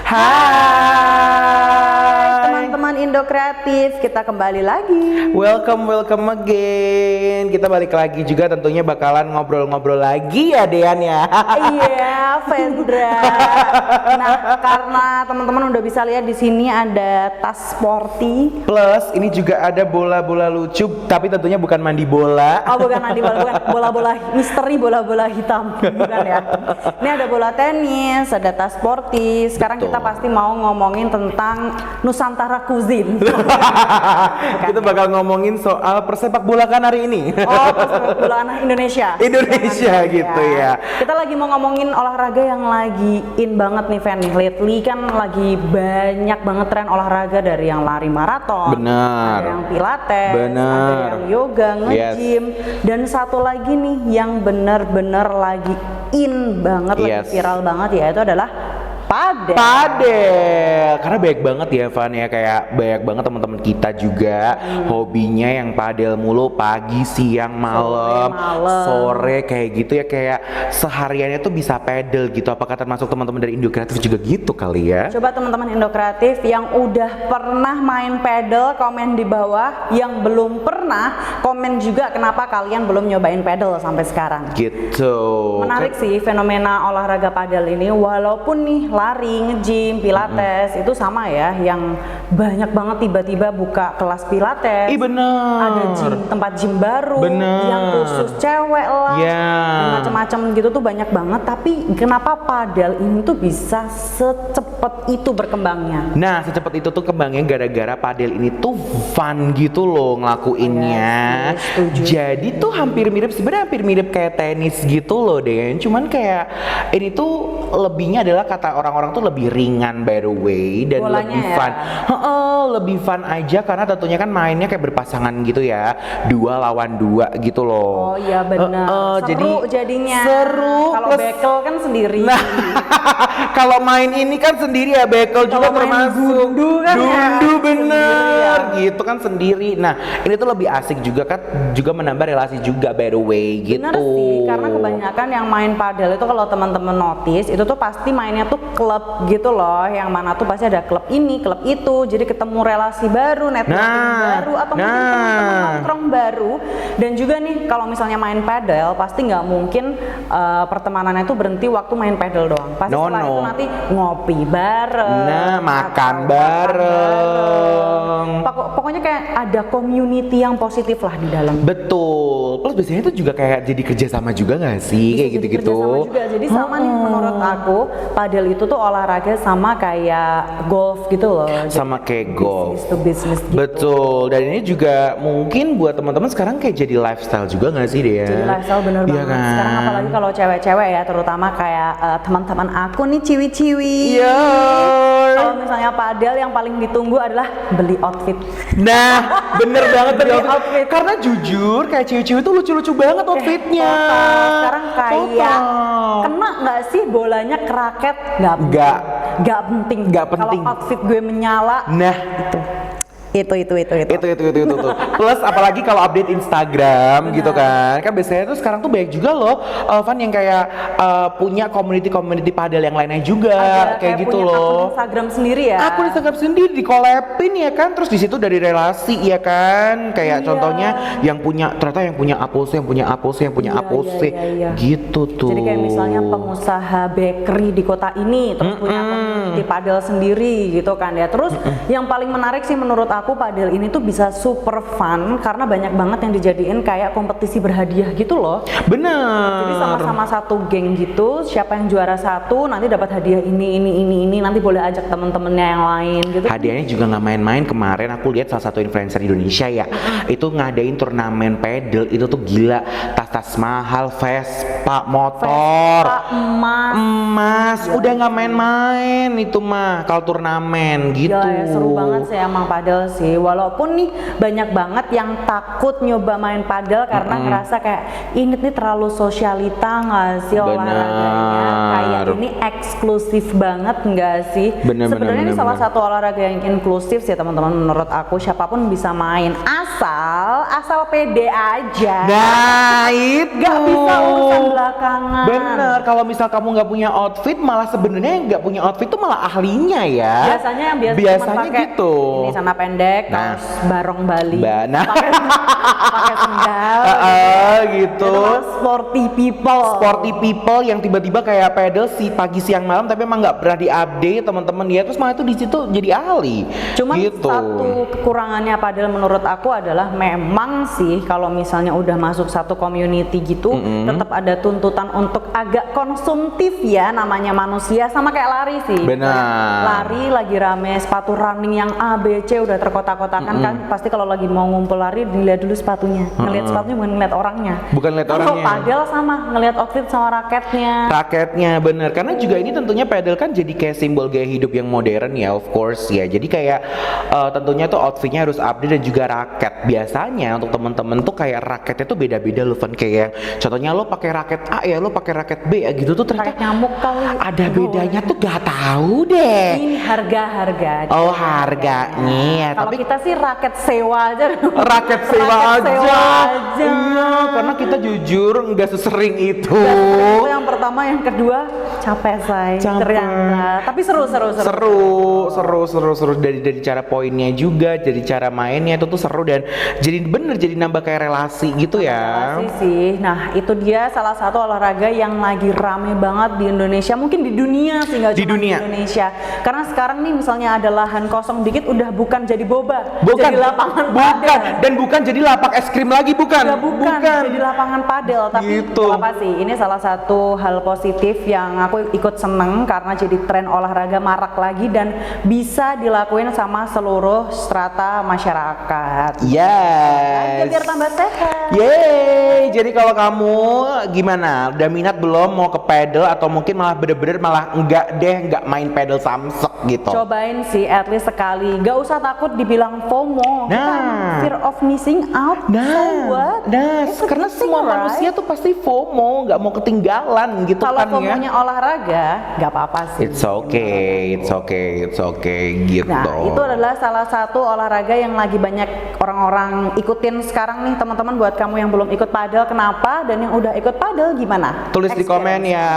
Hai teman-teman Indo Kreatif, kita kembali lagi. Welcome again. Kita balik lagi juga, tentunya bakalan ngobrol-ngobrol lagi ya Dean ya. Iya, Vendra. Nah, karena teman-teman udah bisa lihat di sini ada tas sporty. Plus ini juga ada bola-bola lucu, tapi tentunya bukan mandi bola. Oh, bukan mandi bola, bukan bola-bola misteri, bola-bola hitam, bukan ya. Ini ada bola tenis, ada tas sporty. Sekarang kita pasti mau ngomongin tentang Nusantara Cuisine. Kita bakal ngomongin soal persepak bolaan hari ini. Oh, persepak bolaan Indonesia. Gitu ya. Kita lagi mau ngomongin olahraga yang lagi in banget nih, Ven. Lately kan lagi banyak banget tren olahraga, dari yang lari maraton, benar, ada yang pilates, benar, ada yang yoga, nge-gym, dan satu lagi nih yang bener-bener lagi in banget, lagi viral banget, yaitu adalah padel. Karena banyak banget ya Van ya, kayak banyak banget teman-teman kita juga hobinya yang padel mulu, pagi, siang, malam, sore kayak gitu ya, kayak sehariannya tuh bisa padel gitu. Apakah termasuk teman-teman dari Indo Kreatif juga gitu kali ya? Coba teman-teman Indo Kreatif yang udah pernah main padel komen di bawah, yang belum pernah komen juga kenapa kalian belum nyobain padel sampai sekarang. Gitu. Menarik sih fenomena olahraga padel ini, walaupun nih lari, nge-gym, pilates itu sama ya, yang banyak banget tiba-tiba buka kelas pilates. Bener. Ada tempat gym baru, yang khusus cewek lah, macam-macam gitu tuh banyak banget. Tapi kenapa padel ini tuh bisa secepat itu berkembangnya? Nah, secepat itu tuh kembangnya gara-gara padel ini tuh fun gitu loh ngelakuinnya. Jadi tuh hampir mirip, sebenarnya hampir mirip kayak tenis gitu loh Den. Cuman kayak ini tuh lebihnya adalah, kata orang-orang tuh lebih ringan by the way, dan bolanya lebih fun. Lebih fun aja karena tentunya kan mainnya kayak berpasangan gitu ya, 2 lawan 2 gitu loh. Oh iya benar. Seru jadinya. Seru. Kalau bekel kan sendiri. Nah, kalau main ini kan sendiri ya, bekel juga termasuk. Gundu kan bener gitu kan sendiri. Nah, ini tuh lebih asik juga kan, juga menambah relasi juga by the way gitu. Bener sih, karena kebanyakan yang main padel itu kalau teman-teman notice itu tuh pasti mainnya tuh klub gitu loh, yang mana tuh pasti ada klub ini, klub itu, jadi ketemu relasi baru, networking baru, atau mungkin teman-teman nongkrong baru. Dan juga nih kalau misalnya main padel pasti nggak mungkin pertemanannya tuh berhenti waktu main padel doang. Pasti setelah itu nanti ngopi bareng, makan bareng. Pokoknya kayak ada community yang positif lah di dalam. Betul. Plus biasanya itu juga kayak jadi kerjasama juga nggak sih, kayak gitu-gitu. Kerjasama juga. Jadi sama nih menurut aku, padel itu tuh olahraga sama kayak golf gitu loh. Sama kayak golf. Business to business gitu. Betul. Dan ini juga mungkin buat teman-teman sekarang kayak jadi lifestyle juga nggak sih dia? Jadi lifestyle bener banget. Kan? Sekarang apalagi kalau cewek-cewek ya, terutama kayak teman-teman aku nih ciwi-ciwi. Kalau misalnya padel yang paling ditunggu adalah beli outfit. Nah, bener banget beli outfit. Karena jujur kayak ciwi-ciwi tuh lucu-lucu banget outfitnya. Sekarang kayak kena nggak sih bolanya ke raket? Nggak penting. Kalau outfit gue menyala, nah itu. Plus apalagi kalau update Instagram gitu kan biasanya tuh sekarang tuh banyak juga loh Van yang kayak punya community padel yang lainnya juga. Ada, kayak gitu punya loh. Akun Instagram sendiri ya. Akun Instagram sendiri di collabin ya kan, terus di situ dari relasi ya kan, kayak contohnya yang punya Apose, gitu tuh. Jadi kayak misalnya pengusaha bakery di kota ini terus punya community padel sendiri gitu kan ya. Terus yang paling menarik sih menurut aku, padel ini tuh bisa super fun karena banyak banget yang dijadiin kayak kompetisi berhadiah gitu loh. Bener. Jadi sama-sama satu geng gitu, siapa yang juara satu nanti dapat hadiah ini, nanti boleh ajak temen-temennya yang lain gitu. Hadiahnya juga nggak main-main. Kemarin aku lihat salah satu influencer Indonesia ya, itu ngadain turnamen padel itu tuh gila, tas-tas mahal, Vespa, motor, emas, udah nggak main-main itu mah kalau turnamen gitu. Gila ya, seru banget sih emang padel sih. Walaupun nih banyak banget yang takut nyoba main padel karena ngerasa kayak ini nih terlalu sosialita nggak sih olahraganya, kayak ini eksklusif banget nggak sih? Sebenarnya ini salah satu olahraga yang inklusif sih teman-teman, menurut aku siapapun bisa main asal pede aja. Nah itu Nggak bisa urusan belakangan. bener, kalau misal kamu nggak punya outfit, malah sebenarnya nggak punya outfit tuh malah ahlinya ya. Biasanya yang cuma biasanya pakai gitu. ini celana pendek, Nah. kaos barong Bali, Nah. pakai sendal, gitu. itu malah sporty people. Sporty people yang tiba-tiba kayak pedal pagi siang malam tapi emang nggak pernah diupdate teman-teman dia, terus malah itu di situ jadi ahli. Cuman gitu. satu kekurangannya padahal menurut aku adalah memang sih kalau misalnya udah masuk satu community gitu, tetap ada tuntutan untuk agak konsumtif ya, namanya manusia, sama kayak lari sih. Benar. Lari lagi rame sepatu running yang A, B, C udah terkotak-kotakan kan, pasti kalau lagi mau ngumpul lari dilihat dulu sepatunya, ngelihat sepatunya bukan ngelihat orangnya. Bukan lihat Kalau orangnya. padel sama ngelihat outfit sama raketnya. Raketnya bener, karena juga ini tentunya pedal kan jadi kayak simbol gaya hidup yang modern ya, of course ya. Jadi kayak tentunya tuh outfitnya harus update dan juga raket. Biasanya untuk temen-temen tuh kayak raketnya tuh beda-beda loh, Van. Kayak contohnya lo pakai raket A ya, lo pakai raket B ya gitu tuh ternyata Kayak nyamuk kali. ada bedanya tuh gak tahu deh. Ini harga-harga. Oh harganya ya, Kalau tapi kita sih raket sewa aja. raket sewa Raket aja. sewa aja. Iya, karena kita jujur nggak sesering itu. Itu yang pertama, yang kedua capek say. Capek. Ternyata. Tapi seru. Seru dari cara poinnya juga, jadi cara mainnya itu tuh seru dan jadi bener jadi nambah kayak relasi gitu ya. Relasi sih. Nah itu dia salah satu olahraga yang lagi rame banget di Indonesia, mungkin di dunia sih, nggak Di cuma dunia. di Indonesia. Karena sekarang nih misalnya ada lahan kosong dikit udah bukan jadi boba, Bukan, jadi lapangan bukan, padel. dan bukan jadi lapak es krim lagi, bukan. Udah bukan jadi lapangan padel, tapi Gitu. nggak apa sih, ini salah satu hal positif yang aku ikut seneng karena jadi tren olahraga marak lagi dan bisa dilakuin sama seluruh strata masyarakat. Yes. Biar tambah sehat. Yeay, jadi kalau kamu gimana? Udah minat belum mau ke pedal atau mungkin malah bener-bener malah enggak main pedal samsek gitu? Cobain sih at least sekali, gak usah takut dibilang FOMO. Kita emang fear of missing out. So what? It's a karena good thing, semua right? manusia tuh pasti FOMO, nggak mau ketinggalan gitu Kalau kan ya. FOMO-nya olahraga, gak apa-apa sih. It's okay gitu. Nah, itu adalah salah satu olahraga yang lagi banyak orang-orang ikutin sekarang nih, teman-teman. Buat kamu yang belum ikut padel, kenapa? Dan yang udah ikut padel gimana? Tulis di komen ya.